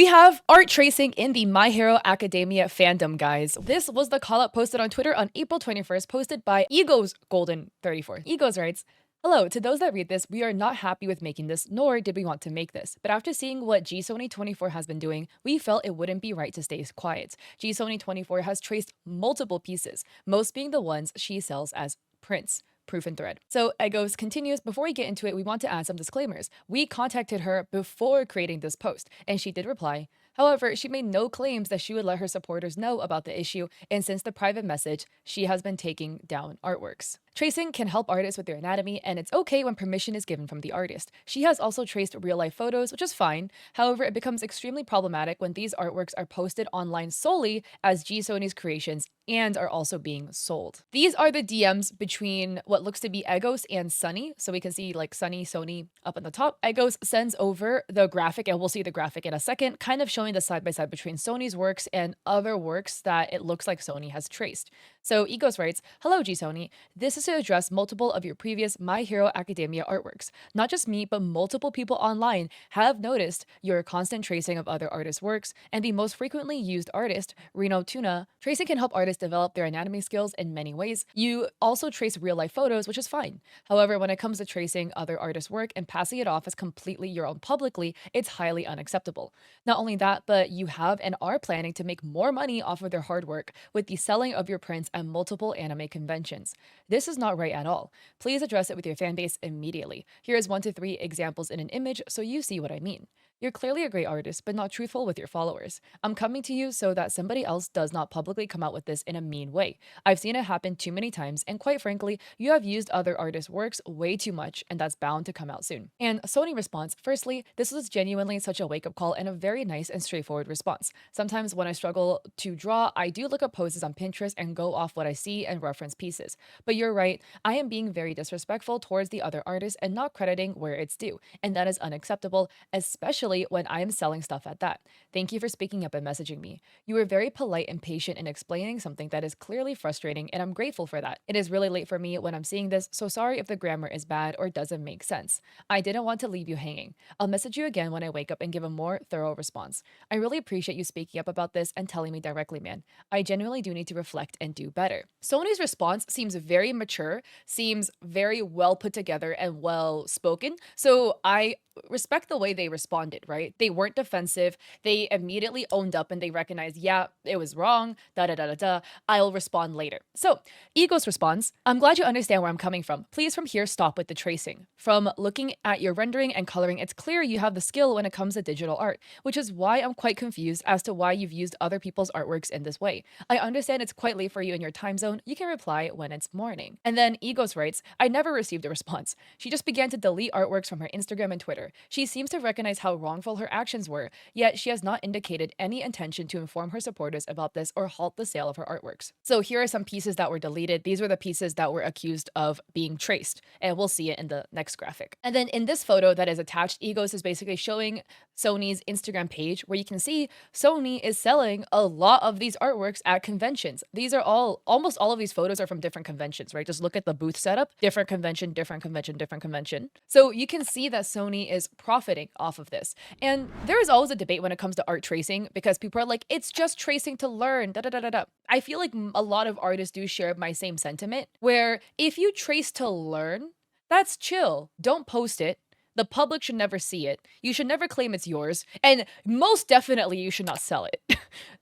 have art tracing in the My Hero Academia fandom, guys. This was the call-out posted on Twitter on April 21st, posted by Egos Golden 34. Egos writes, "Hello, to those that read this, we are not happy with making this, nor did we want to make this. But after seeing what Gsony 24 has been doing, we felt it wouldn't be right to stay quiet. Gsony 24 has traced multiple pieces, most being the ones she sells as prints. Proof and thread." So Egos continues, "Before we get into it, we want to add some disclaimers. We contacted her before creating this post, and she did reply. However, she made no claims that she would let her supporters know about the issue, and since the private message, she has been taking down artworks. Tracing can help artists with their anatomy, and it's okay when permission is given from the artist. She has also traced real-life photos, which is fine. However, it becomes extremely problematic when these artworks are posted online solely as Gsony's creations and are also being sold." These are the DMs between what looks to be Egos and Sunny. So we can see like Sunny, Sony up at the top. Egos sends over the graphic, and we'll see the graphic in a second, kind of showing the side-by-side between Sony's works and other works that it looks like Sony has traced. So Egos writes, "Hello, Gsony. This is to address multiple of your previous My Hero Academia artworks. Not just me, but multiple people online have noticed your constant tracing of other artists' works, and the most frequently used artist, Reno Tuna. Tracing can help artists develop their anatomy skills in many ways. You also trace real-life photos, which is fine. However, when it comes to tracing other artists' work and passing it off as completely your own publicly, it's highly unacceptable. Not only that, but you have and are planning to make more money off of their hard work with the selling of your prints at multiple anime conventions. This is not right at all. Please address it with your fanbase immediately. Here is 1 to 3 examples in an image so you see what I mean. You're clearly a great artist, but not truthful with your followers. I'm coming to you so that somebody else does not publicly come out with this in a mean way. I've seen it happen too many times, and quite frankly, you have used other artists' works way too much, and that's bound to come out soon." And Sony responds, "Firstly, this was genuinely such a wake-up call and a very nice and straightforward response. Sometimes when I struggle to draw, I do look up poses on Pinterest and go off what I see and reference pieces. But you're right, I am being very disrespectful towards the other artists and not crediting where it's due, and that is unacceptable, especially when I am selling stuff at that. Thank you for speaking up and messaging me. You were very polite and patient in explaining something that is clearly frustrating, and I'm grateful for that. It is really late for me when I'm seeing this, so sorry if the grammar is bad or doesn't make sense. I didn't want to leave you hanging. I'll message you again when I wake up and give a more thorough response. I really appreciate you speaking up about this and telling me directly, man. I genuinely do need to reflect and do better." Sony's response seems very mature, seems very well put together and well spoken. So I respect the way they responded, right? They weren't defensive. They immediately owned up and they recognized, yeah, it was wrong, da da da da da. I'll respond later. So Egos responds, "I'm glad you understand where I'm coming from. Please from here stop with the tracing. From looking at your rendering and coloring, it's clear you have the skill when it comes to digital art, which is why I'm quite confused as to why you've used other people's artworks in this way. I understand it's quite late for you in your time zone. You can reply when it's morning." And then Egos writes, "I never received a response. She just began to delete artworks from her Instagram and Twitter. She seems to recognize how wrongful her actions were, yet she has not indicated any intention to inform her supporters about this or halt the sale of her artworks." So here are some pieces that were deleted. These were the pieces that were accused of being traced, and we'll see it in the next graphic. And then in this photo that is attached, Egos is basically showing Sony's Instagram page where you can see Sony is selling a lot of these artworks at conventions. These are almost all of these photos are from different conventions, right? Just look at the booth setup, different convention, different convention, different convention. So you can see that Sony is profiting off of this. And there is always a debate when it comes to art tracing because people are like, it's just tracing to learn, da da da da da. I feel like a lot of artists do share my same sentiment, where if you trace to learn, that's chill. Don't post it. The public should never see it. You should never claim it's yours. And most definitely, you should not sell it.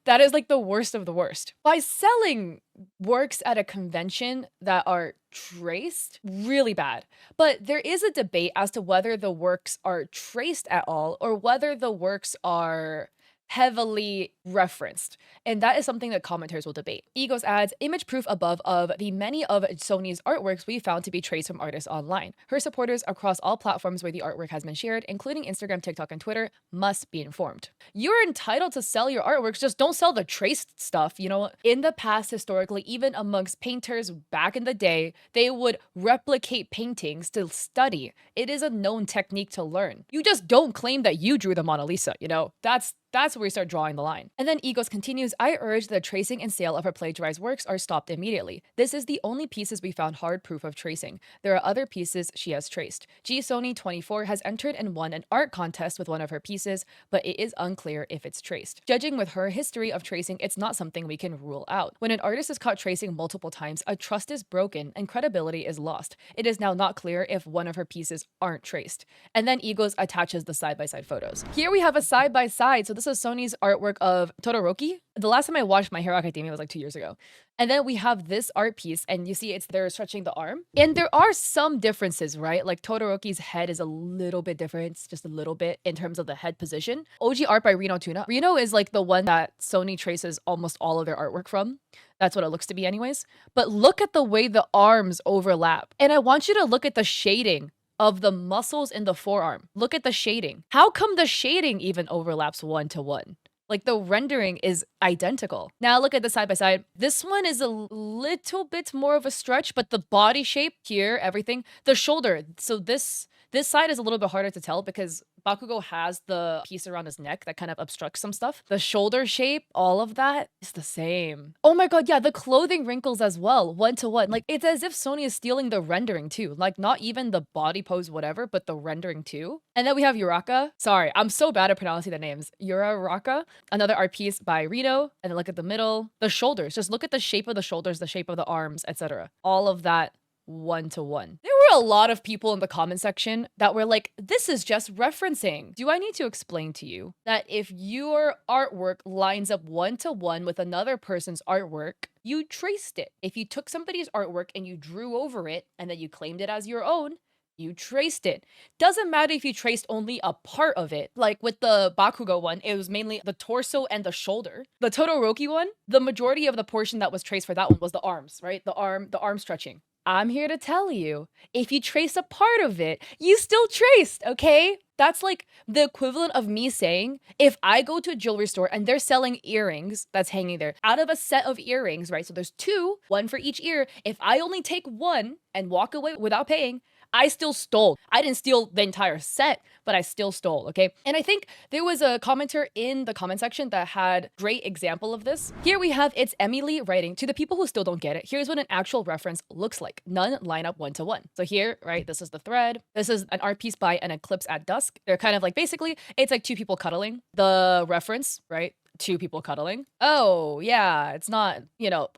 That is like the worst of the worst. By selling works at a convention that are traced, really bad. But there is a debate as to whether the works are traced at all or whether the works are heavily referenced, and that is something that commenters will debate. Egos adds, "Image proof above of the many of Sony's artworks we found to be traced from artists online. Her supporters across all platforms where the artwork has been shared, including Instagram, TikTok, and Twitter, must be informed." You're entitled to sell your artworks, just don't sell the traced stuff, you know? In the past, historically, even amongst painters back in the day, they would replicate paintings to study. It is a known technique to learn. You just don't claim that you drew the Mona Lisa, you know? That's where we start drawing the line. And then Egos continues, I urge that tracing and sale of her plagiarized works are stopped immediately. This is the only pieces we found hard proof of tracing. There are other pieces she has traced. Gsony 24 has entered and won an art contest with one of her pieces, but it is unclear if it's traced. Judging with her history of tracing, it's not something we can rule out. When an artist is caught tracing multiple times, a trust is broken and credibility is lost. It is now not clear if one of her pieces aren't traced. And then Egos attaches the side-by-side photos. Here we have a side-by-side. So this is Sony's artwork of Todoroki. The last time I watched My Hero Academia was like 2 years ago. And then we have this art piece, and you see they're stretching the arm. And there are some differences, right? Like Todoroki's head is a little bit different, just a little bit in terms of the head position. OG art by Reno Tuna. Reno is like the one that Sony traces almost all of their artwork from. That's what it looks to be anyways. But look at the way the arms overlap. And I want you to look at the shading of the muscles in the forearm. Look at the shading. How come the shading even overlaps 1-to-1? Like the rendering is identical. Now look at the side by side. This one is a little bit more of a stretch, but the body shape here, everything, the shoulder. So this side is a little bit harder to tell because Bakugo has the piece around his neck that kind of obstructs some stuff. The shoulder shape, all of that is the same. Oh my god, yeah, the clothing wrinkles as well, 1-to-1. Like, it's as if Sony is stealing the rendering too. Like, not even the body pose, whatever, but the rendering too. And then we have Uraka. Sorry, I'm so bad at pronouncing the names. Uraka, another art piece by Rito. And then look at the middle. The shoulders, just look at the shape of the shoulders, the shape of the arms, etc. All of that 1-to-1. There were a lot of people in the comment section that were like, this is just referencing. Do I need to explain to you that if your artwork lines up 1-to-1 with another person's artwork, you traced it? If you took somebody's artwork and you drew over it and then you claimed it as your own, you traced it. Doesn't matter if you traced only a part of it. Like with the Bakugo one, it was mainly the torso and the shoulder. The Todoroki one, the majority of the portion that was traced for that one was the arms, right? The arm stretching. I'm here to tell you, if you trace a part of it, you still traced, okay? That's like the equivalent of me saying, if I go to a jewelry store and they're selling earrings that's hanging there, out of a set of earrings, right? So there's 2, 1 for each ear. If I only take 1 and walk away without paying, I still stole. I didn't steal the entire set, but I still stole, okay? And I think there was a commenter in the comment section that had great example of this. Here we have, it's Emily writing, to the people who still don't get it, here's what an actual reference looks like. None line up 1-to-1. So here, right, this is the thread. This is an art piece by An Eclipse at Dusk. They're kind of like, basically, it's like 2 people cuddling. The reference, right? 2 people cuddling. Oh, yeah, it's not,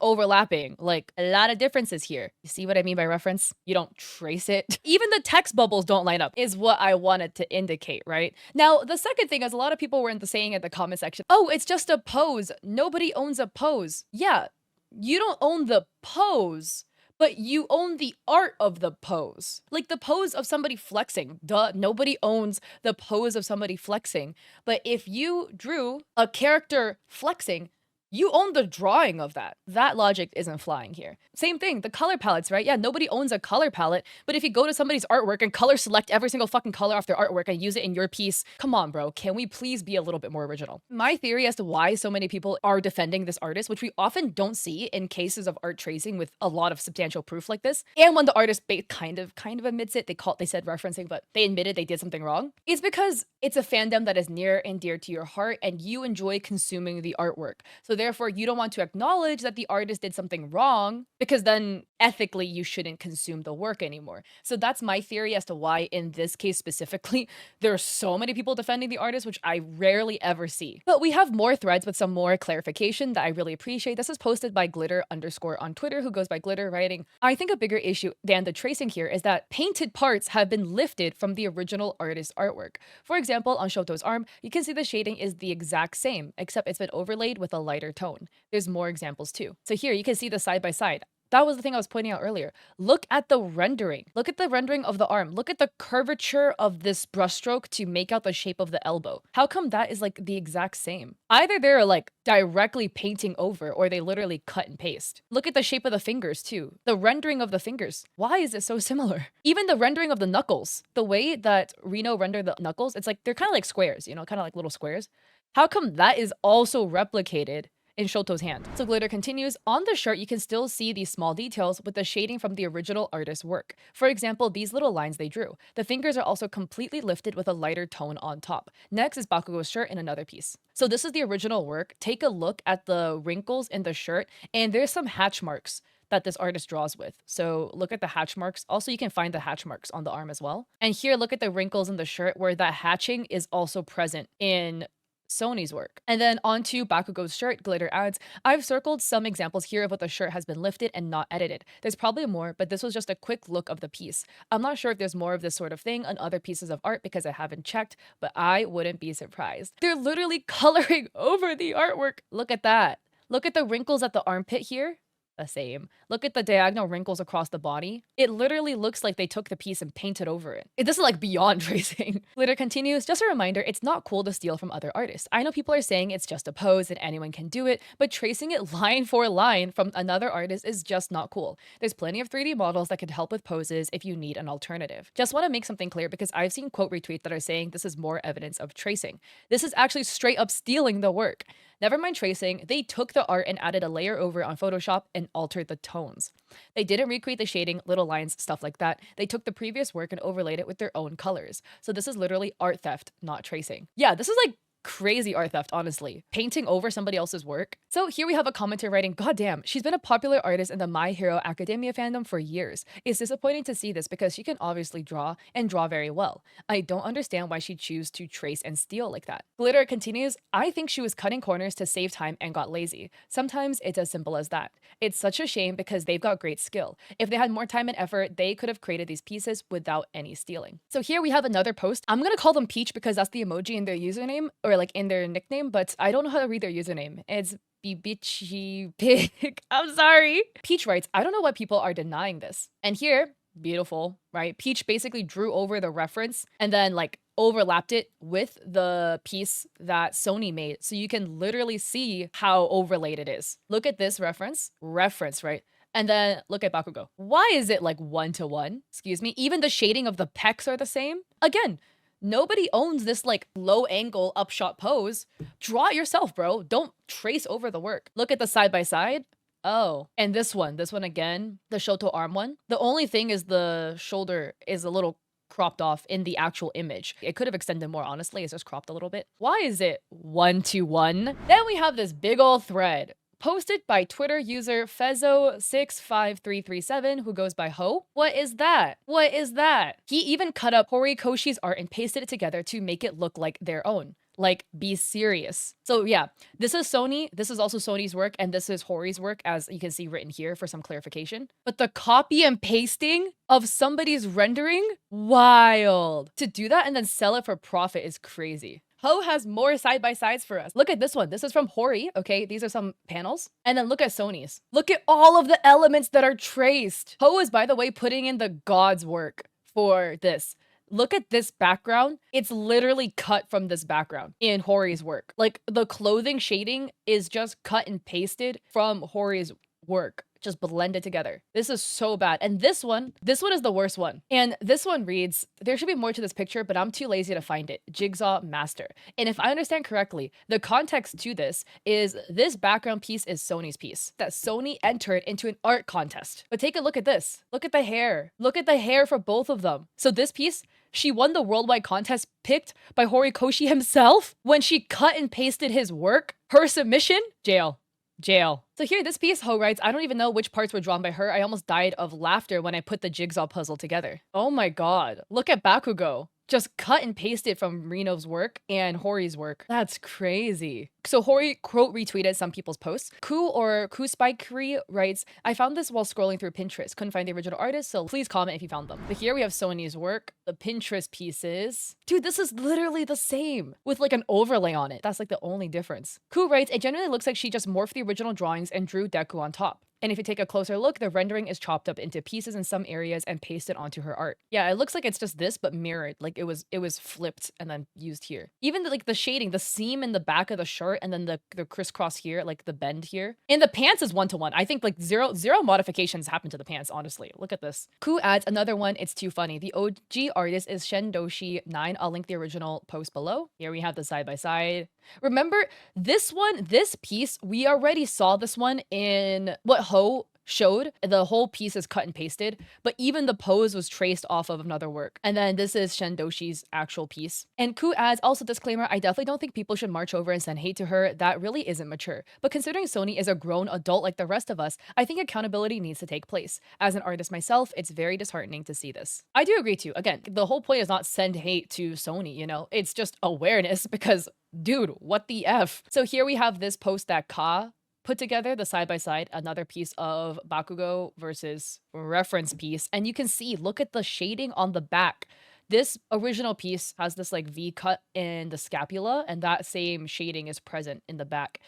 overlapping. Like, a lot of differences here. You see what I mean by reference? You don't trace it. Even the text bubbles don't line up, is what I wanted to indicate, right? Now, the second thing is a lot of people were saying in the comment section, oh, it's just a pose. Nobody owns a pose. Yeah, you don't own the pose, but you own the art of the pose. Like the pose of somebody flexing. Duh, nobody owns the pose of somebody flexing. But if you drew a character flexing, you own the drawing of that. That logic isn't flying here. Same thing, the color palettes, right? Yeah, nobody owns a color palette, but if you go to somebody's artwork and color select every single fucking color off their artwork and use it in your piece, come on, bro, can we please be a little bit more original? My theory as to why so many people are defending this artist, which we often don't see in cases of art tracing with a lot of substantial proof like this, and when the artist kind of admits it, they said referencing, but they admitted they did something wrong, is because it's a fandom that is near and dear to your heart and you enjoy consuming the artwork. So therefore, you don't want to acknowledge that the artist did something wrong because then ethically you shouldn't consume the work anymore. So that's my theory as to why in this case specifically, there are so many people defending the artist, which I rarely ever see. But we have more threads with some more clarification that I really appreciate. This is posted by glitter_ on Twitter, who goes by glitter, writing, I think a bigger issue than the tracing here is that painted parts have been lifted from the original artist's artwork. For example, on Shoto's arm, you can see the shading is the exact same, except it's been overlaid with a lighter tone. There's more examples too. So here you can see the side by side. That was the thing I was pointing out earlier. Look at the rendering. Look at the rendering of the arm. Look at the curvature of this brushstroke to make out the shape of the elbow. How come that is like the exact same? Either they're like directly painting over or they literally cut and paste. Look at the shape of the fingers too. The rendering of the fingers. Why is it so similar? Even the rendering of the knuckles. The way that Reno rendered the knuckles, it's like they're kind of like squares, kind of like little squares. How come that is also replicated in Shoto's hand. So Glitter continues, on the shirt you can still see these small details with the shading from the original artist's work. For example, these little lines they drew. The fingers are also completely lifted with a lighter tone on top. Next is Bakugo's shirt in another piece. So this is the original work. Take a look at the wrinkles in the shirt, and there's some hatch marks that this artist draws with. So look at the hatch marks. Also, you can find the hatch marks on the arm as well. And here, look at the wrinkles in the shirt where that hatching is also present in Sony's work. And then onto Bakugo's shirt, Glitter adds, I've circled some examples here of what the shirt has been lifted and not edited. There's probably more, but this was just a quick look of the piece. I'm not sure if there's more of this sort of thing on other pieces of art because I haven't checked, but I wouldn't be surprised. They're literally coloring over the artwork. Look at that. Look at the wrinkles at the armpit here. The same. Look at the diagonal wrinkles across the body. It literally looks like they took the piece and painted over it. This is like beyond tracing. Glitter continues, just a reminder, it's not cool to steal from other artists. I know people are saying it's just a pose and anyone can do it, but tracing it line for line from another artist is just not cool. There's plenty of 3D models that could help with poses if you need an alternative. Just want to make something clear because I've seen quote retweets that are saying this is more evidence of tracing. This is actually straight up stealing the work. Never mind tracing, they took the art and added a layer over it on Photoshop and altered the tones. They didn't recreate the shading, little lines, stuff like that. They took the previous work and overlaid it with their own colors. So this is literally art theft, not tracing. Yeah, this is like crazy art theft, honestly. Painting over somebody else's work. So here we have a commenter writing, goddamn, she's been a popular artist in the My Hero Academia fandom for years. It's disappointing to see this because she can obviously draw and draw very well. I don't understand why she'd choose to trace and steal like that. Glitter continues, I think she was cutting corners to save time and got lazy. Sometimes it's as simple as that. It's such a shame because they've got great skill. If they had more time and effort, they could have created these pieces without any stealing. So here we have another post. I'm gonna call them Peach because that's the emoji in their username, or like in their nickname, but I don't know how to read their username. It's Bitchy Pig. I'm sorry. Peach writes, I don't know why people are denying this. And here, beautiful, right? Peach basically drew over the reference and then like overlapped it with the piece that Sony made. So you can literally see how overlaid it is. Look at this reference, right? And then look at Bakugo. Why is it like 1-to-1? Excuse me. Even the shading of the pecs are the same. Again, nobody owns this like low angle upshot pose. Draw it yourself, bro. Don't trace over the work. Look at the side by side. Oh, and this one again, the Shoto arm one. The only thing is the shoulder is a little cropped off in the actual image. It could have extended more, honestly. It's just cropped a little bit. Why is it 1-to-1? Then we have this big old thread posted by Twitter user Fezzo65337, who goes by Ho. What is that? What is that? He even cut up Horikoshi's art and pasted it together to make it look like their own. Like, be serious. So yeah, this is Sony. This is also Sony's work, and this is Hori's work, as you can see written here for some clarification. But the copy and pasting of somebody's rendering? Wild. To do that and then sell it for profit is crazy. Ho has more side-by-sides for us. Look at this one. This is from Hori, okay? These are some panels. And then look at Sony's. Look at all of the elements that are traced. Ho is, by the way, putting in the God's work for this. Look at this background. It's literally cut from this background in Hori's work. Like, the clothing shading is just cut and pasted from Hori's work. Just blended together. This is so bad. And this one is the worst one. And this one reads, there should be more to this picture, but I'm too lazy to find it. Jigsaw Master. And if I understand correctly, the context to this is this background piece is Sony's piece that Sony entered into an art contest. But take a look at this. Look at the hair. Look at the hair for both of them. So this piece, she won the worldwide contest picked by Horikoshi himself when she cut and pasted his work. Her submission? Jail. So here, this piece, Ho writes, I don't even know which parts were drawn by her. I almost died of laughter when I put the jigsaw puzzle together. Oh my god. Look at Bakugo. Just cut and pasted from Reno's work and Hori's work. That's crazy. So Hori quote retweeted some people's posts. Ku or Kuspikery writes, I found this while scrolling through Pinterest. Couldn't find the original artist, so please comment if you found them. But here we have Sony's work, the Pinterest pieces. Dude, this is literally the same with like an overlay on it. That's like the only difference. Ku writes, it generally looks like she just morphed the original drawings and drew Deku on top. And if you take a closer look, the rendering is chopped up into pieces in some areas and pasted onto her art. Yeah, it looks like it's just this, but mirrored. Like it was flipped and then used here. Even the shading, the seam in the back of the shirt part and then the crisscross here, like the bend here. And the pants is 1-to-1. I think like zero modifications happen to the pants, honestly. Look at this. Ku adds another one. It's too funny. The OG artist is Shendoshi9. I'll link the original post below. Here we have the side by side. Remember this one, this piece, we already saw this one in what Ho showed. The whole piece is cut and pasted, but even the pose was traced off of another work. And then this is Shendoshi's actual piece. And Ku adds, also disclaimer, I definitely don't think people should march over and send hate to her. That really isn't mature. But considering Gsony is a grown adult like the rest of us, I think accountability needs to take place. As an artist myself, it's very disheartening to see this. I do agree too. Again, the whole point is not send hate to Gsony, you know? It's just awareness because, dude, what the F? So here we have this post that Ka put together, the side-by-side, another piece of Bakugo versus reference piece. And you can see, look at the shading on the back. This original piece has this like V cut in the scapula, and that same shading is present in the back.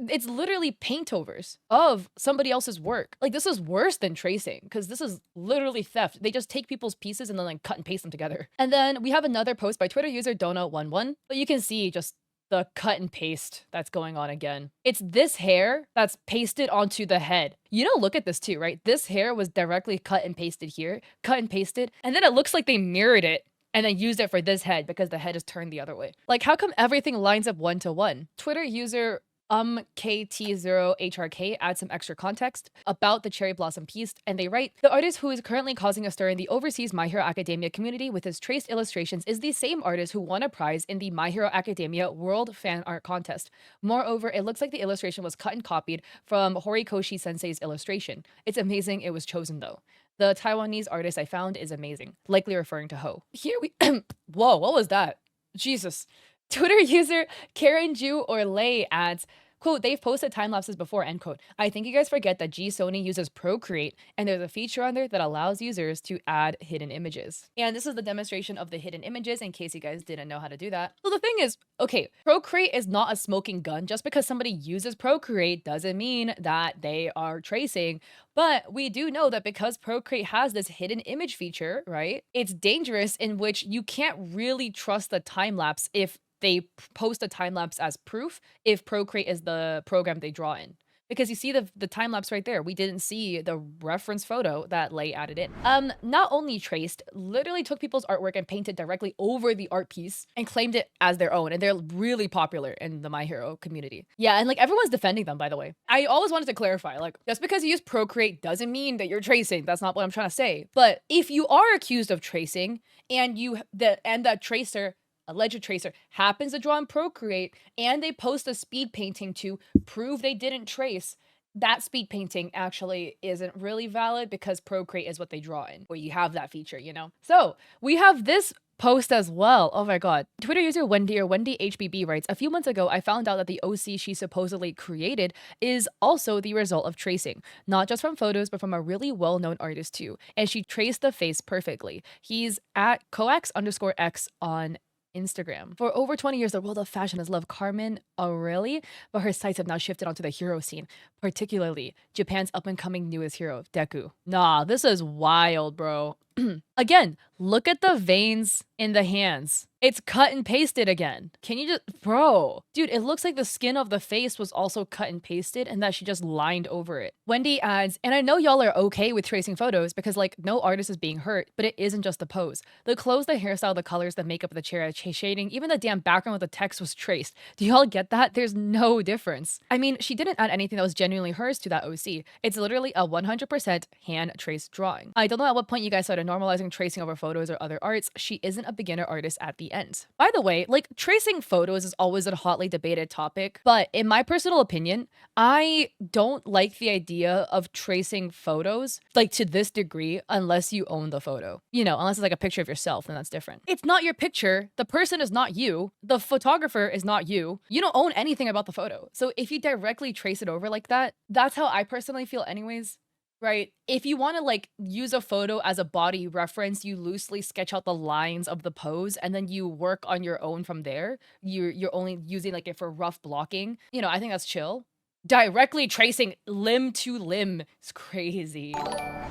It's literally paintovers of somebody else's work. Like, this is worse than tracing because this is literally theft. They just take people's pieces and then like cut and paste them together. And then we have another post by Twitter user Dona11, but you can see just the cut and paste that's going on again. It's this hair that's pasted onto the head. You know, look at this too, right? This hair was directly cut and pasted here, cut and pasted, and then it looks like they mirrored it and then used it for this head because the head is turned the other way. Like, how come everything lines up 1-to-1? Twitter user KT0HRK adds some extra context about the cherry blossom piece, and they write, the artist who is currently causing a stir in the overseas My Hero Academia community with his traced illustrations is the same artist who won a prize in the My Hero Academia World Fan Art Contest. Moreover, it looks like the illustration was cut and copied from Horikoshi Sensei's illustration. It's amazing it was chosen though. The Taiwanese artist I found is amazing, likely referring to Ho. Here we whoa, what was that? Jesus. Twitter user Karen Ju or Lay adds, quote, they've posted time lapses before, end quote. I think you guys forget that Gsony uses Procreate, and there's a feature on there that allows users to add hidden images. And this is the demonstration of the hidden images in case you guys didn't know how to do that. So the thing is, okay, Procreate is not a smoking gun. Just because somebody uses Procreate doesn't mean that they are tracing. But we do know that because Procreate has this hidden image feature, right? It's dangerous in which you can't really trust the time lapse if they post a time lapse as proof if Procreate is the program they draw in. Because you see the time lapse right there. We didn't see the reference photo that Lay added in. Not only traced, literally took people's artwork and painted directly over the art piece and claimed it as their own. And they're really popular in the My Hero community. Yeah, and like everyone's defending them, by the way. I always wanted to clarify, like, just because you use Procreate doesn't mean that you're tracing. That's not what I'm trying to say. But if you are accused of tracing and that tracer, alleged tracer, happens to draw in Procreate and they post a speed painting to prove they didn't trace, that speed painting actually isn't really valid because Procreate is what they draw in, where you have that feature, you know? So we have this post as well. Oh my god. Twitter user Wendy or Wendy HBB writes, a few months ago, I found out that the OC she supposedly created is also the result of tracing, not just from photos, but from a really well-known artist too. And she traced the face perfectly. He's at coax_x on Instagram. For over 20 years, the world of fashion has loved Carmen Aureli, but her sights have now shifted onto the hero scene, particularly Japan's up-and-coming newest hero, Deku. Nah, this is wild, bro. Again, look at the veins in the hands. It's cut and pasted again. Can you just, bro, dude, it looks like the skin of the face was also cut and pasted and that she just lined over it. Wendy adds, and I know y'all are okay with tracing photos because like no artist is being hurt, but it isn't just the pose. The clothes, the hairstyle, the colors, the makeup of the chair, shading, even the damn background with the text was traced. Do y'all get that? There's no difference. I mean, she didn't add anything that was genuinely hers to that OC. It's literally a 100% hand traced drawing. I don't know at what point you guys started normalizing tracing over photos or other arts. She isn't a beginner artist at the end. By the way, like tracing photos is always a hotly debated topic, but in my personal opinion, I don't like the idea of tracing photos like to this degree unless you own the photo. You know, unless it's like a picture of yourself, then that's different. It's not your picture. The person is not you. The photographer is not you. You don't own anything about the photo. So if you directly trace it over like that, that's how I personally feel anyways. Right? If you want to like use a photo as a body reference, you loosely sketch out the lines of the pose and then you work on your own from there. You're only using like it for rough blocking. You know, I think that's chill. Directly tracing limb to limb is crazy.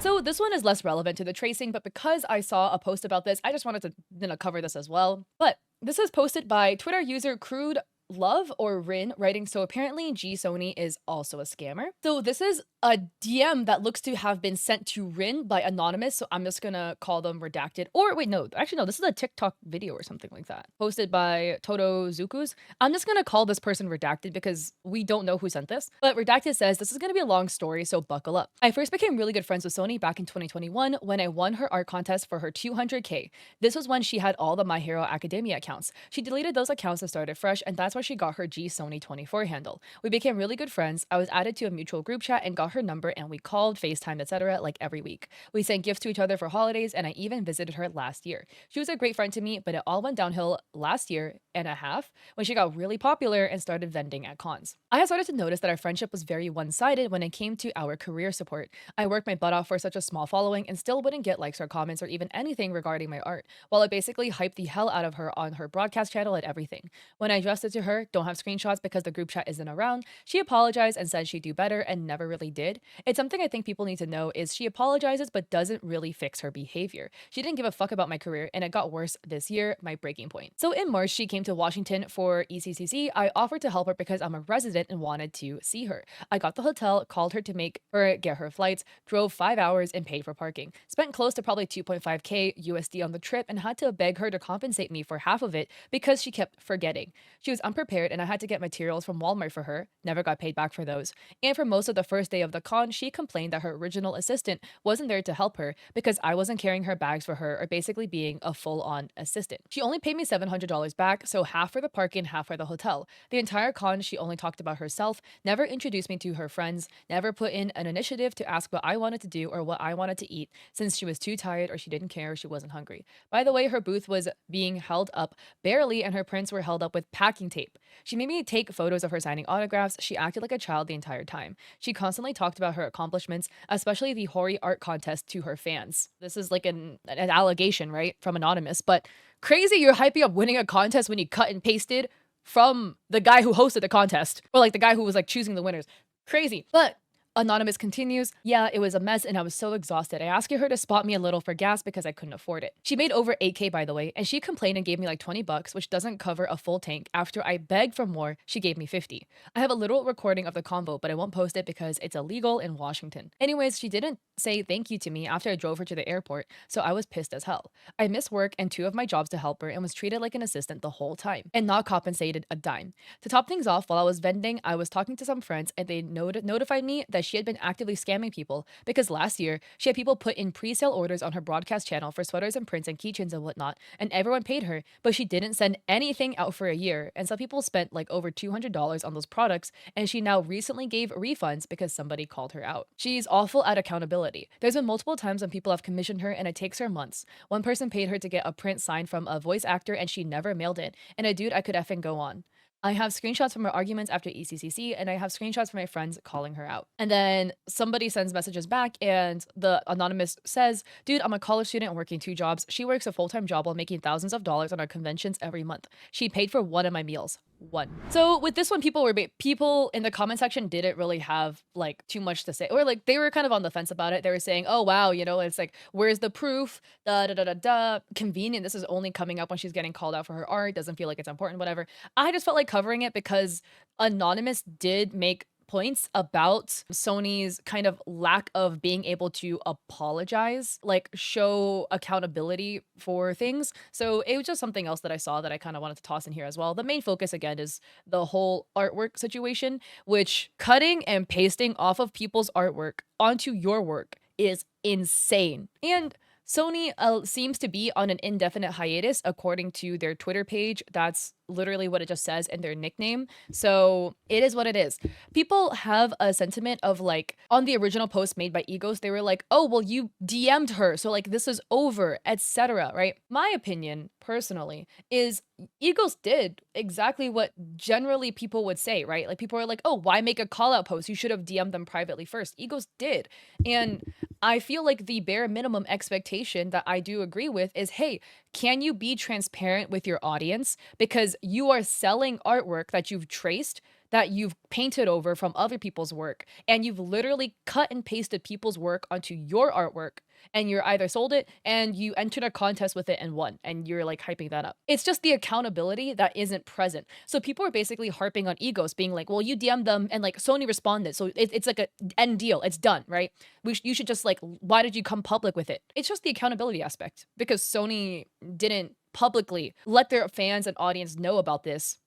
So this one is less relevant to the tracing, but because I saw a post about this, I just wanted to cover this as well. But this is posted by Twitter user Crude Love or Rin writing, so apparently Gsony is also a scammer. So this is a DM that looks to have been sent to Rin by Anonymous, so I'm just gonna call them redacted. Or wait, no, actually no, this is a TikTok video or something like that. Posted by Toto Zukus. I'm just gonna call this person redacted because we don't know who sent this. But redacted says, this is gonna be a long story, so buckle up. I first became really good friends with Sony back in 2021 when I won her art contest for her 200K. This was when she had all the My Hero Academia accounts. She deleted those accounts and started fresh, and that's where she got her Gsony24 handle. We became really good friends. I was added to a mutual group chat and got her number, and we called, FaceTime, etc. like every week. We sent gifts to each other for holidays, and I even visited her last year. She was a great friend to me, but it all went downhill last year and a half when she got really popular and started vending at cons. I had started to notice that our friendship was very one-sided when it came to our career support. I worked my butt off for such a small following and still wouldn't get likes or comments or even anything regarding my art, while I basically hyped the hell out of her on her broadcast channel and everything. When I addressed it to her, don't have screenshots because the group chat isn't around, she apologized and said she'd do better and never really did. It's something I think people need to know is she apologizes but doesn't really fix her behavior. She didn't give a fuck about my career, and it got worse this year, my breaking point. So in March, she came to Washington for ECCC. I offered to help her because I'm a resident and wanted to see her. I got the hotel, called her to make her get her flights, drove 5 hours and paid for parking. Spent close to probably 2.5k USD on the trip and had to beg her to compensate me for half of it because she kept forgetting. She was unprepared and I had to get materials from Walmart for her, never got paid back for those. And for most of the first day of the con, she complained that her original assistant wasn't there to help her because I wasn't carrying her bags for her or basically being a full-on assistant. She only paid me $700 back, so half for the parking, half for the hotel. The entire con, she only talked about herself, never introduced me to her friends, never put in an initiative to ask what I wanted to do or what I wanted to eat since she was too tired or she didn't care or she wasn't hungry. By the way, her booth was being held up barely and her prints were held up with packing tape. She made me take photos of her signing autographs. She acted like a child the entire time. She constantly talked about her accomplishments, especially the Hori art contest, to her fans. This is like an allegation, right? From Anonymous, but crazy you're hyping up winning a contest when you cut and pasted from the guy who hosted the contest, or like the guy who was like choosing the winners. Crazy. But Anonymous continues, yeah, it was a mess and I was so exhausted. I asked her to spot me a little for gas because I couldn't afford it. She made over 8k by the way, and she complained and gave me like 20 bucks, which doesn't cover a full tank. After I begged for more, she gave me 50. I have a literal recording of the convo, but I won't post it because it's illegal in Washington. Anyways, she didn't say thank you to me after I drove her to the airport, so I was pissed as hell. I missed work and 2 of my jobs to help her and was treated like an assistant the whole time and not compensated a dime. To top things off, while I was vending, I was talking to some friends and they notified me that she had been actively scamming people because last year she had people put in pre-sale orders on her broadcast channel for sweaters and prints and keychains and whatnot, and everyone paid her, but she didn't send anything out for a year, and some people spent like over $200 on those products, and she now recently gave refunds because somebody called her out. She's awful at accountability. There's been multiple times when people have commissioned her and it takes her months. One person paid her to get a print signed from a voice actor and she never mailed it, and a dude I could effing go on. I have screenshots from her arguments after ECCC, and I have screenshots from my friends calling her out. And then somebody sends messages back, and the Anonymous says, dude, I'm a college student working 2 jobs. She works a full-time job while making thousands of dollars on our conventions every month. She paid for 1 of my meals. 1. So with this one, people in the comment section didn't really have like too much to say, or like they were kind of on the fence about it. They were saying, oh wow, you know, it's like, where's the proof? Da da da da da. Convenient. This is only coming up when she's getting called out for her art. Doesn't feel like it's important, whatever. I just felt like covering it because Anonymous did make points about Sony's kind of lack of being able to apologize, like show accountability for things. So it was just something else that I saw that I kind of wanted to toss in here as well. The main focus again is the whole artwork situation, which cutting and pasting off of people's artwork onto your work is insane. And Sony seems to be on an indefinite hiatus according to their Twitter page. That's literally what it just says in their nickname. So it is what it is. People have a sentiment of like, on the original post made by Egos, they were like, oh, well, you DM'd her, so like this is over, etc. Right? My opinion, personally, is Egos did exactly what generally people would say, right? Like people are like, oh, why make a call out post? You should have DM'd them privately first. Egos did. And I feel like the bare minimum expectation that I do agree with is, hey, can you be transparent with your audience? Because you are selling artwork that you've traced that you've painted over from other people's work, and you've literally cut and pasted people's work onto your artwork, and you're either sold it and you entered a contest with it and won, and you're like hyping that up. It's just the accountability that isn't present. So people are basically harping on egos, being like, well, you DM'd them and like Sony responded. So it's like a end deal. It's done, right? You should just like, why did you come public with it? It's just the accountability aspect because Sony didn't publicly let their fans and audience know about this.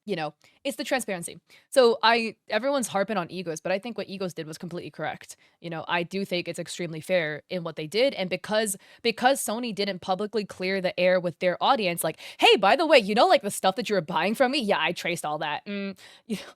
It's the transparency. So everyone's harping on egos, but I think what egos did was completely correct. I do think it's extremely fair in what they did. And because Sony didn't publicly clear the air with their audience, like, hey, by the way, like the stuff that you're buying from me, yeah, I traced all that.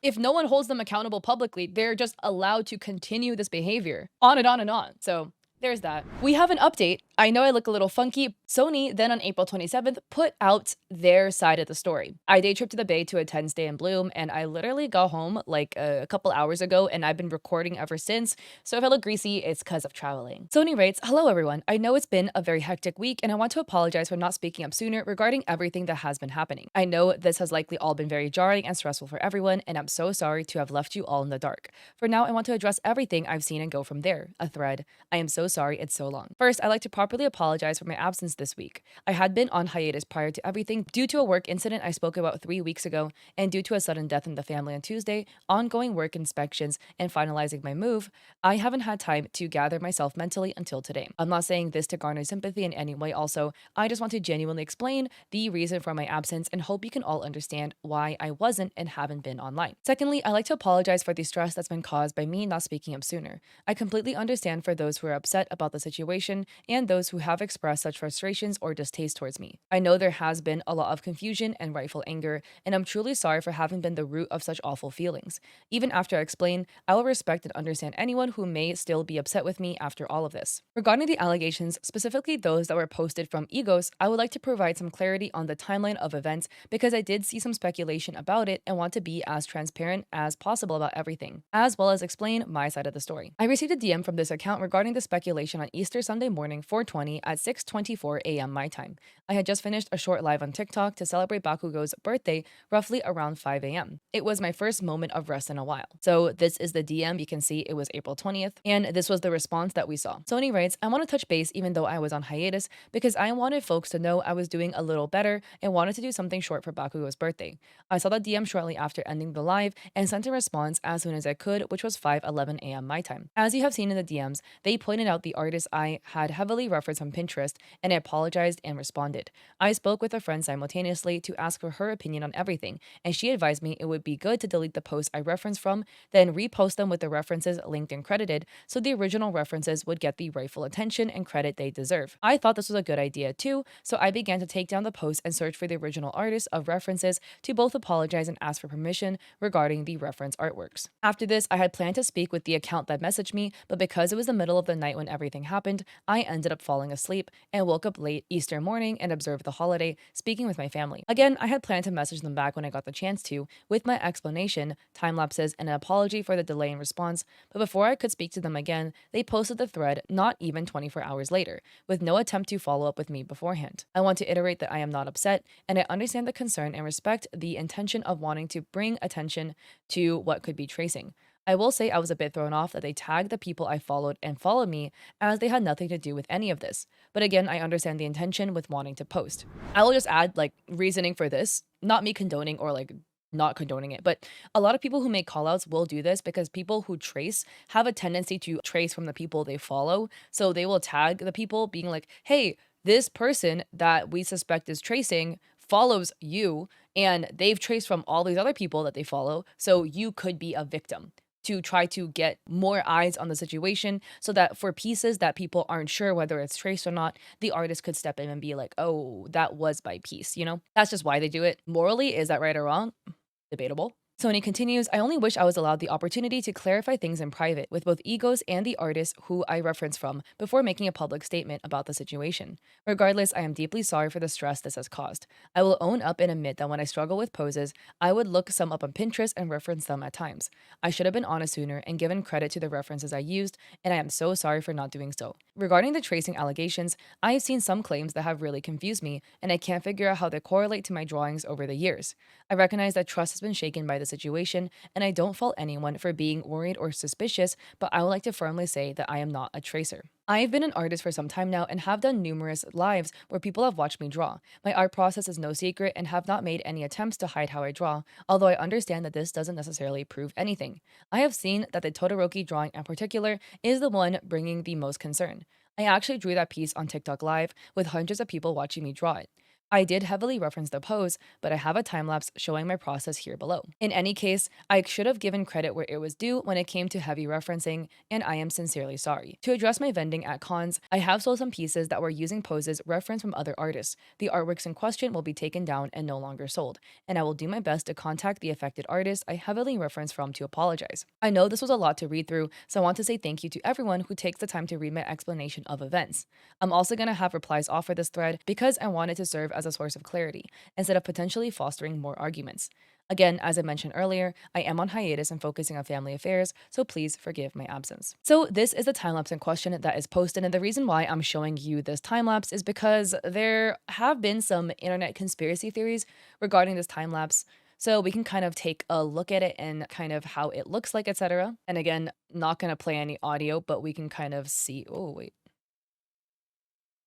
If no one holds them accountable publicly, they're just allowed to continue this behavior on and on and on. So there's that. We have an update. I know I look a little funky. Sony then on April 27th put out their side of the story. I day tripped to the Bay to attend Stay in Bloom, and I literally got home like a couple hours ago, and I've been recording ever since. So if I look greasy, it's because of traveling. Sony writes, hello everyone. I know it's been a very hectic week, and I want to apologize for not speaking up sooner regarding everything that has been happening. I know this has likely all been very jarring and stressful for everyone, and I'm so sorry to have left you all in the dark. For now, I want to address everything I've seen and go from there. A thread. I am so sorry it's so long. First, I'd like to properly apologize for my absence this week. I had been on hiatus prior to everything due to a work incident I spoke about 3 weeks ago, and due to a sudden death in the family on Tuesday, ongoing work inspections, and finalizing my move. I haven't had time to gather myself mentally until today. I'm not saying this to garner sympathy in any way also. I just want to genuinely explain the reason for my absence and hope you can all understand why I wasn't and haven't been online. Secondly, I'd like to apologize for the stress that's been caused by me not speaking up sooner. I completely understand for those who are upset about the situation and those who have expressed such frustrations or distaste towards me. I know there has been a lot of confusion and rightful anger, and I'm truly sorry for having been the root of such awful feelings. Even after I explain, I will respect and understand anyone who may still be upset with me after all of this. Regarding the allegations, specifically those that were posted from egos, I would like to provide some clarity on the timeline of events because I did see some speculation about it and want to be as transparent as possible about everything, as well as explain my side of the story. I received a DM from this account regarding the speculation on Easter Sunday morning 420 at 6:24 a.m. my time. I had just finished a short live on TikTok to celebrate Bakugo's birthday roughly around 5 a.m. It was my first moment of rest in a while. So this is the DM. You can see it was April 20th, and this was the response that we saw. Sony writes, I want to touch base even though I was on hiatus because I wanted folks to know I was doing a little better and wanted to do something short for Bakugo's birthday. I saw the DM shortly after ending the live and sent a response as soon as I could, which was 5:11 a.m. my time. As you have seen in the DMs, they pointed out the artist I had heavily referenced on Pinterest, and I apologized and responded. I spoke with a friend simultaneously to ask for her opinion on everything, and she advised me it would be good to delete the posts I referenced from, then repost them with the references linked and credited, so the original references would get the rightful attention and credit they deserve. I thought this was a good idea too, so I began to take down the post and search for the original artist of references to both apologize and ask for permission regarding the reference artworks. After this, I had planned to speak with the account that messaged me, but because it was the middle of the night when everything happened, I ended up falling asleep and woke up late Easter morning and observed the holiday, speaking with my family. Again, I had planned to message them back when I got the chance to, with my explanation, time lapses, and an apology for the delay in response, but before I could speak to them again, they posted the thread not even 24 hours later, with no attempt to follow up with me beforehand. I want to iterate that I am not upset, and I understand the concern and respect the intention of wanting to bring attention to what could be tracing. I will say I was a bit thrown off that they tagged the people I followed and followed me as they had nothing to do with any of this. But again, I understand the intention with wanting to post. I will just add reasoning for this, not me condoning or not condoning it, but a lot of people who make callouts will do this because people who trace have a tendency to trace from the people they follow. So they will tag the people being like, hey, this person that we suspect is tracing follows you and they've traced from all these other people that they follow. So you could be a victim, to try to get more eyes on the situation so that for pieces that people aren't sure whether it's traced or not, the artist could step in and be like, oh, that was by piece, That's just why they do it. Morally, is that right or wrong? Debatable. Sony continues, I only wish I was allowed the opportunity to clarify things in private with both egos and the artist who I reference from before making a public statement about the situation. Regardless, I am deeply sorry for the stress this has caused. I will own up and admit that when I struggle with poses, I would look some up on Pinterest and reference them at times. I should have been honest sooner and given credit to the references I used, and I am so sorry for not doing so. Regarding the tracing allegations, I have seen some claims that have really confused me, and I can't figure out how they correlate to my drawings over the years. I recognize that trust has been shaken by the situation, and I don't fault anyone for being worried or suspicious, but I would like to firmly say that I am not a tracer. I've been an artist for some time now and have done numerous lives where people have watched me draw. My art process is no secret and have not made any attempts to hide how I draw, although I understand that this doesn't necessarily prove anything. I have seen that the Todoroki drawing in particular is the one bringing the most concern. I actually drew that piece on TikTok Live with hundreds of people watching me draw it. I did heavily reference the pose, but I have a time lapse showing my process here below. In any case, I should have given credit where it was due when it came to heavy referencing, and I am sincerely sorry. To address my vending at cons, I have sold some pieces that were using poses referenced from other artists. The artworks in question will be taken down and no longer sold, and I will do my best to contact the affected artist I heavily referenced from to apologize. I know this was a lot to read through, so I want to say thank you to everyone who takes the time to read my explanation of events. I'm also going to have replies offer this thread because I want it to serve as a source of clarity, instead of potentially fostering more arguments. Again, as I mentioned earlier, I am on hiatus and focusing on family affairs, so please forgive my absence. So this is the time-lapse in question that is posted, and the reason why I'm showing you this time-lapse is because there have been some internet conspiracy theories regarding this time-lapse. So we can kind of take a look at it and kind of how it looks like, etc. And again, not going to play any audio, but we can kind of see, oh wait.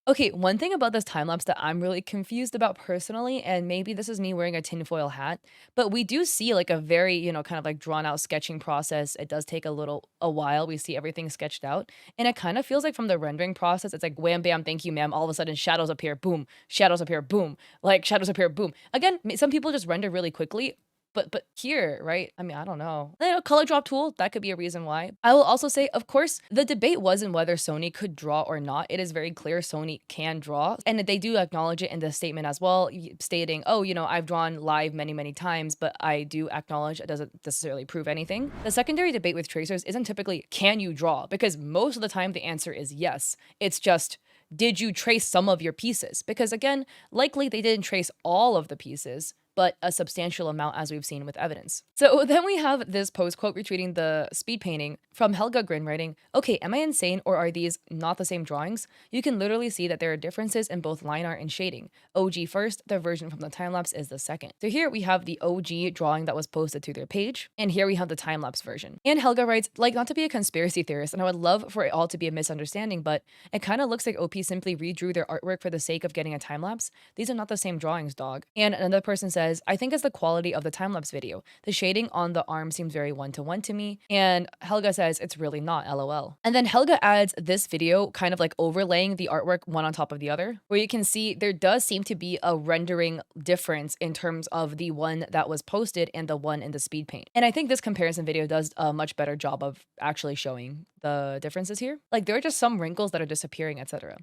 Okay, one thing about this time lapse that I'm really confused about personally, and maybe this is me wearing a tinfoil hat, but we do see like a very, kind of like drawn out sketching process. It does take a while. We see everything sketched out. And it kind of feels like from the rendering process, it's like wham, bam, thank you, ma'am. All of a sudden, shadows appear, boom, shadows appear, boom, like shadows appear, boom. Again, some people just render really quickly. But here, right? I mean, I don't know. Color drop tool, that could be a reason why. I will also say, of course, the debate wasn't whether Sony could draw or not. It is very clear Sony can draw. And they do acknowledge it in the statement as well, stating, oh, I've drawn live many, many times, but I do acknowledge it doesn't necessarily prove anything. The secondary debate with tracers isn't typically, can you draw? Because most of the time the answer is yes. It's just, did you trace some of your pieces? Because again, likely they didn't trace all of the pieces, but a substantial amount as we've seen with evidence. So then we have this post quote retweeting the speed painting from Helga Grin writing, okay, am I insane or are these not the same drawings? You can literally see that there are differences in both line art and shading. OG first, the version from the time-lapse is the second. So here we have the OG drawing that was posted to their page, and here we have the time-lapse version. And Helga writes, like, not to be a conspiracy theorist, and I would love for it all to be a misunderstanding, but it kind of looks like OP simply redrew their artwork for the sake of getting a time-lapse. These are not the same drawings, dog. And another person says, I think it's the quality of the time-lapse video. The shading on the arm seems very one-to-one to me. And Helga says it's really not, LOL. And then Helga adds this video kind of like overlaying the artwork one on top of the other, where you can see there does seem to be a rendering difference in terms of the one that was posted and the one in the speed paint. And I think this comparison video does a much better job of actually showing the differences here. Like there are just some wrinkles that are disappearing, etc.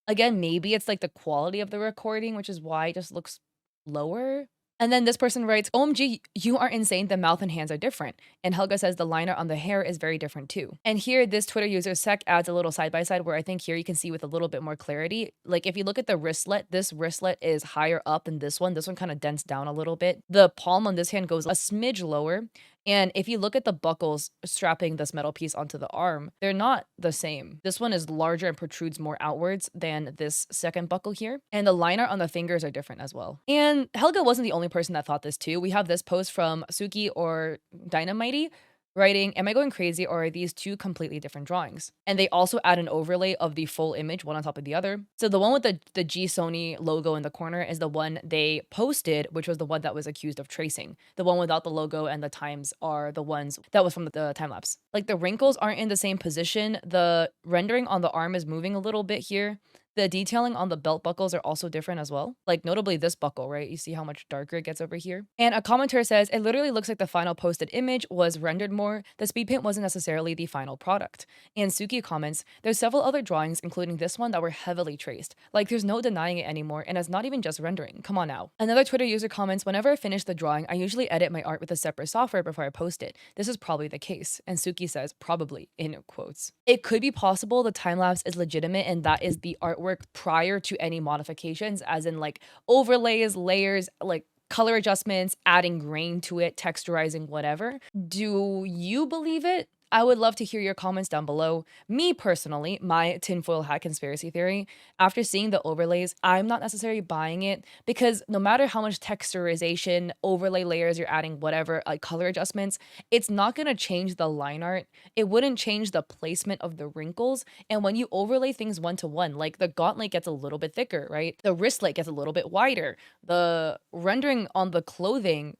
Again, maybe it's like the quality of the recording, which is why it just looks lower. And then this person writes, OMG, you are insane. The mouth and hands are different. And Helga says the liner on the hair is very different too. And here, this Twitter user Sec adds a little side by side where I think here you can see with a little bit more clarity. Like if you look at the wristlet, this wristlet is higher up than this one. This one kind of dents down a little bit. The palm on this hand goes a smidge lower. And if you look at the buckles strapping this metal piece onto the arm, they're not the same. This one is larger and protrudes more outwards than this second buckle here. And the liner on the fingers are different as well. And Helga wasn't the only person that thought this too. We have this post from Suki or Dynamite writing, am I going crazy or are these two completely different drawings? And they also add an overlay of the full image, one on top of the other. So the one with the Gsony logo in the corner is the one they posted, which was the one that was accused of tracing. The one without the logo and the times are the ones that was from the time-lapse. Like the wrinkles aren't in the same position. The rendering on the arm is moving a little bit here. The detailing on the belt buckles are also different as well. Like notably this buckle, right? You see how much darker it gets over here? And a commenter says, it literally looks like the final posted image was rendered more. The speed paint wasn't necessarily the final product. And Suki comments, there's several other drawings, including this one, that were heavily traced. Like there's no denying it anymore, and it's not even just rendering. Come on now. Another Twitter user comments, whenever I finish the drawing, I usually edit my art with a separate software before I post it. This is probably the case. And Suki says, probably, in quotes. It could be possible the time-lapse is legitimate and that is the artwork prior to any modifications, as in like overlays, layers, like color adjustments, adding grain to it, texturizing, whatever. Do you believe it? I would love to hear your comments down below. Me personally, my tinfoil hat conspiracy theory, after seeing the overlays, I'm not necessarily buying it because no matter how much texturization, overlay layers you're adding, whatever, like color adjustments, it's not going to change the line art. It wouldn't change the placement of the wrinkles. And when you overlay things one to one, like the gauntlet gets a little bit thicker, right? The wristlet gets a little bit wider. The rendering on the clothing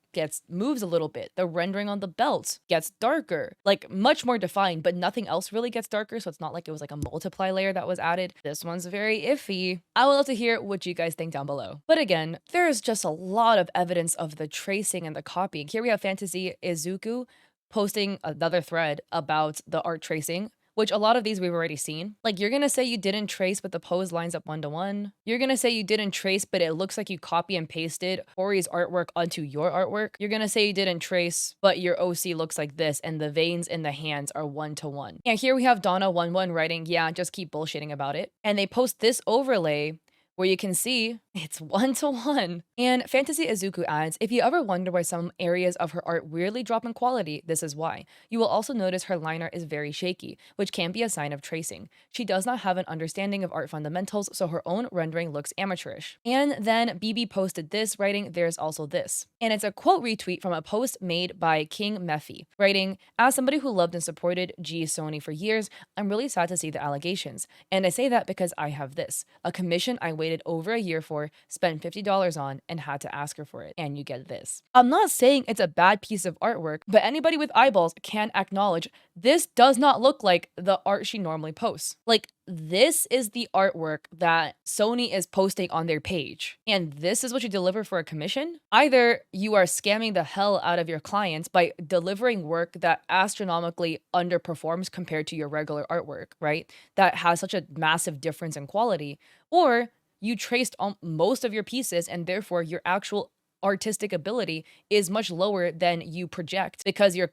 moves a little bit. The rendering on the belt gets darker, like much more defined, but nothing else really gets darker. So it's not like it was like a multiply layer that was added. This one's very iffy. I would love to hear what you guys think down below. But again, there's just a lot of evidence of the tracing and the copying. Here we have Fantasy Izuku posting another thread about the art tracing, which a lot of these we've already seen. Like, you're gonna say you didn't trace, but the pose lines up 1-to-1. You're gonna say you didn't trace, but it looks like you copy and pasted Hori's artwork onto your artwork. You're gonna say you didn't trace, but your OC looks like this, and the veins in the hands are 1-to-1. Yeah, here we have Donna11 writing, yeah, just keep bullshitting about it. And they post this overlay where you can see it's 1-to-1. And Fantasy Izuku adds, if you ever wonder why some areas of her art weirdly drop in quality, this is why. You will also notice her line art is very shaky, which can be a sign of tracing. She does not have an understanding of art fundamentals, so her own rendering looks amateurish. And then BB posted this, writing, there's also this. And it's a quote retweet from a post made by King Mephi, writing, as somebody who loved and supported Gsony for years, I'm really sad to see the allegations. And I say that because I have this, a commission I waited over a year for, spent $50 on, and had to ask her for it. And you get this. I'm not saying it's a bad piece of artwork, but anybody with eyeballs can acknowledge this does not look like the art she normally posts. Like, this is the artwork that Sony is posting on their page. And this is what you deliver for a commission? Either you are scamming the hell out of your clients by delivering work that astronomically underperforms compared to your regular artwork, right? That has such a massive difference in quality, or you traced most of your pieces and therefore your actual artistic ability is much lower than you project because you're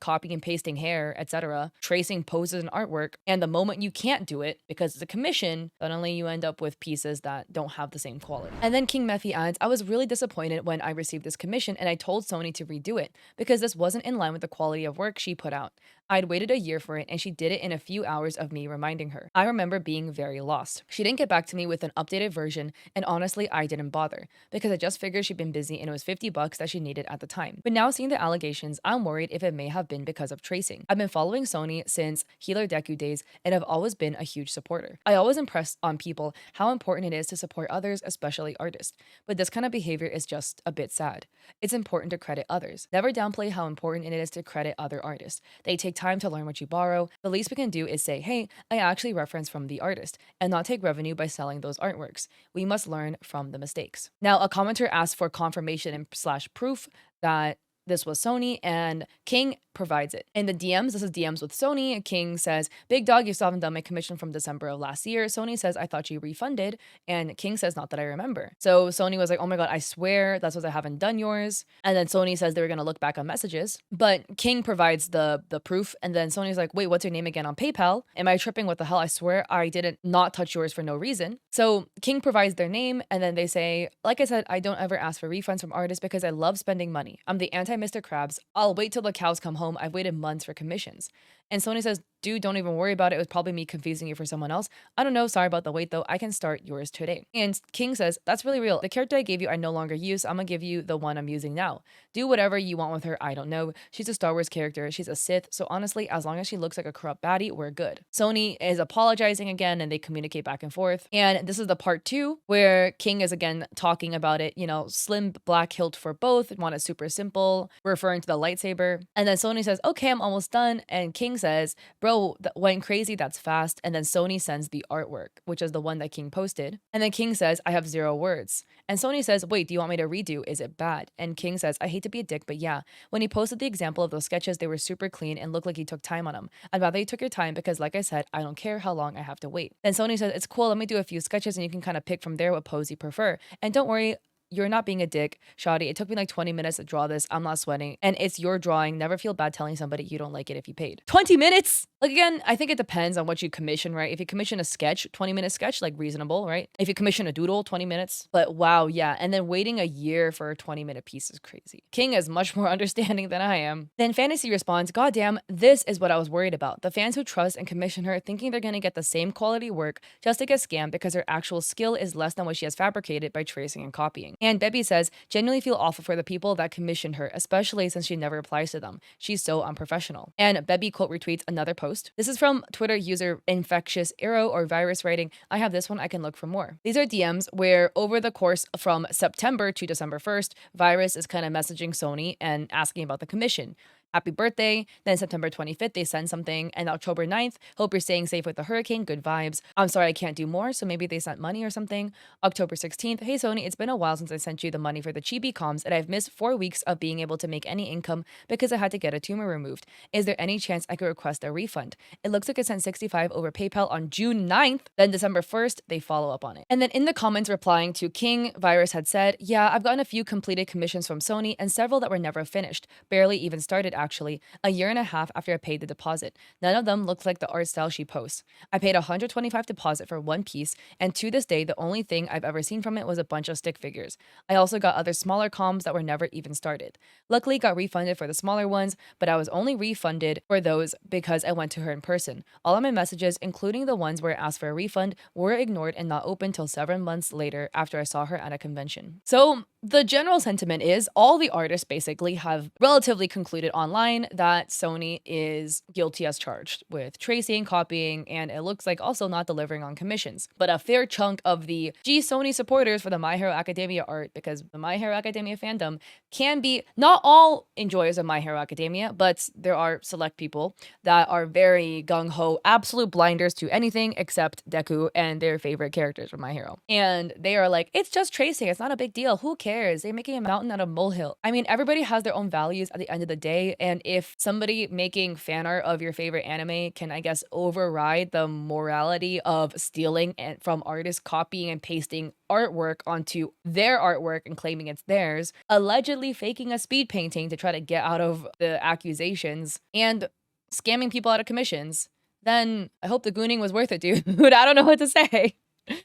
copying and pasting hair, etc., tracing poses and artwork, and the moment you can't do it because it's a commission, suddenly you end up with pieces that don't have the same quality. And then King Mephi adds, I was really disappointed when I received this commission and I told Sony to redo it because this wasn't in line with the quality of work she put out. I'd waited a year for it and she did it in a few hours of me reminding her. I remember being very lost. She didn't get back to me with an updated version, and honestly, I didn't bother because I just figured she'd been busy and it was $50 that she needed at the time. But now seeing the allegations, I'm worried if it may have been because of tracing. I've been following Sony since Healer Deku days and have always been a huge supporter. I always impress on people how important it is to support others, especially artists. But this kind of behavior is just a bit sad. It's important to credit others. Never downplay how important it is to credit other artists. They take time to learn what you borrow. The least we can do is say, hey, I actually reference from the artist, and not take revenue by selling those artworks. We must learn from the mistakes. Now, a commenter asked for confirmation and / proof that this was Sony, and King provides it. In the DMs, this is DMs with Sony. King says, big dog, you still haven't done my commission from December of last year. Sony says, I thought you refunded. And King says, not that I remember. So Sony was like, oh my God, I swear that's what I haven't done yours. And then Sony says they were going to look back on messages. But King provides the proof. And then Sony's like, wait, what's your name again on PayPal? Am I tripping? What the hell? I swear I didn't not touch yours for no reason. So King provides their name. And then they say, like I said, I don't ever ask for refunds from artists because I love spending money. I'm the anti-Mr. Krabs. I'll wait till the cows come home. I've waited months for commissions. And Sony says, dude, don't even worry about it. It was probably me confusing you for someone else. I don't know. Sorry about the wait though. I can start yours today. And King says, that's really real. The character I gave you, I no longer use. I'm gonna give you the one I'm using now. Do whatever you want with her. I don't know. She's a Star Wars character. She's a Sith. So honestly, as long as she looks like a corrupt baddie, we're good. Sony is apologizing again and they communicate back and forth. And this is the part 2 where King is again talking about it, you know, slim black hilt for both. Want it super simple, referring to the lightsaber. And then Sony says, okay, I'm almost done. And King says, bro, that went crazy, that's fast. And then Sony sends the artwork, which is the one that King posted. And then King says, I have 0 words. And Sony says, wait, do you want me to redo? Is it bad? And King says, I hate to be a dick, but yeah. When he posted the example of those sketches, they were super clean and looked like he took time on them. I'd rather you took your time because like I said, I don't care how long I have to wait. Then Sony says, it's cool, let me do a few sketches and you can kind of pick from there what pose you prefer. And don't worry, you're not being a dick, shoddy. It took me like 20 minutes to draw this. I'm not sweating. And it's your drawing. Never feel bad telling somebody you don't like it if you paid. 20 minutes? Like, again, I think it depends on what you commission, right? If you commission a sketch, 20-minute sketch, like reasonable, right? If you commission a doodle, 20 minutes. But wow, yeah. And then waiting a year for a 20-minute piece is crazy. King is much more understanding than I am. Then Fantasy responds, "Goddamn, this is what I was worried about. The fans who trust and commission her thinking they're gonna get the same quality work just to get scammed because her actual skill is less than what she has fabricated by tracing and copying." And Debbie says, "Genuinely feel awful for the people that commissioned her, especially since she never replies to them. She's so unprofessional." And Debbie quote retweets another post. This is from Twitter user Infectious Arrow or Virus writing, "I have this one, I can look for more." These are DMs where over the course from September to December 1st, Virus is kind of messaging Gsony and asking about the commission. Happy birthday. Then September 25th, they send something. And October 9th, hope you're staying safe with the hurricane. Good vibes. I'm sorry I can't do more. So maybe they sent money or something. October 16th, hey Sony, it's been a while since I sent you the money for the chibi comms and I've missed 4 weeks of being able to make any income because I had to get a tumor removed. Is there any chance I could request a refund? It looks like I sent 65 over PayPal on June 9th. Then December 1st, they follow up on it. And then in the comments replying to King, Virus had said, "Yeah, I've gotten a few completed commissions from Sony and several that were never finished. Barely even started actually. A year and a half after I paid the deposit. None of them looked like the art style she posts. I paid $125 deposit for one piece, and to this day, the only thing I've ever seen from it was a bunch of stick figures. I also got other smaller comms that were never even started. Luckily, got refunded for the smaller ones, but I was only refunded for those because I went to her in person. All of my messages, including the ones where I asked for a refund, were ignored and not opened till 7 months later after I saw her at a convention." So the general sentiment is all the artists basically have relatively concluded online that Sony is guilty as charged with tracing, copying, and it looks like also not delivering on commissions. But a fair chunk of the Gsony supporters for the My Hero Academia art, because the My Hero Academia fandom can be not all enjoyers of My Hero Academia, but there are select people that are very gung-ho, absolute blinders to anything except Deku and their favorite characters from My Hero. And they are like, it's just tracing, it's not a big deal, who cares? They're making a mountain out of molehill. I mean, everybody has their own values at the end of the day, and if somebody making fan art of your favorite anime can, I guess, override the morality of stealing and from artists copying and pasting artwork onto their artwork and claiming it's theirs, allegedly faking a speed painting to try to get out of the accusations, and scamming people out of commissions, then I hope the gooning was worth it, dude. I don't know what to say.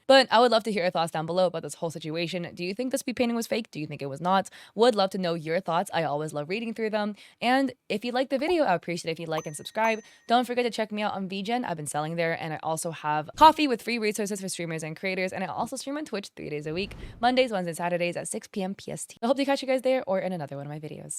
But I would love to hear your thoughts down below about this whole situation. Do you think the speed painting was fake? Do you think it was not? Would love to know your thoughts. I always love reading through them. And if you liked the video, I would appreciate it if you like and subscribe. Don't forget to check me out on VGen. I've been selling there, and I also have coffee with free resources for streamers and creators. And I also stream on Twitch 3 days a week, Mondays, Wednesdays, Saturdays at 6 p.m. PST. I hope to catch you guys there or in another one of my videos.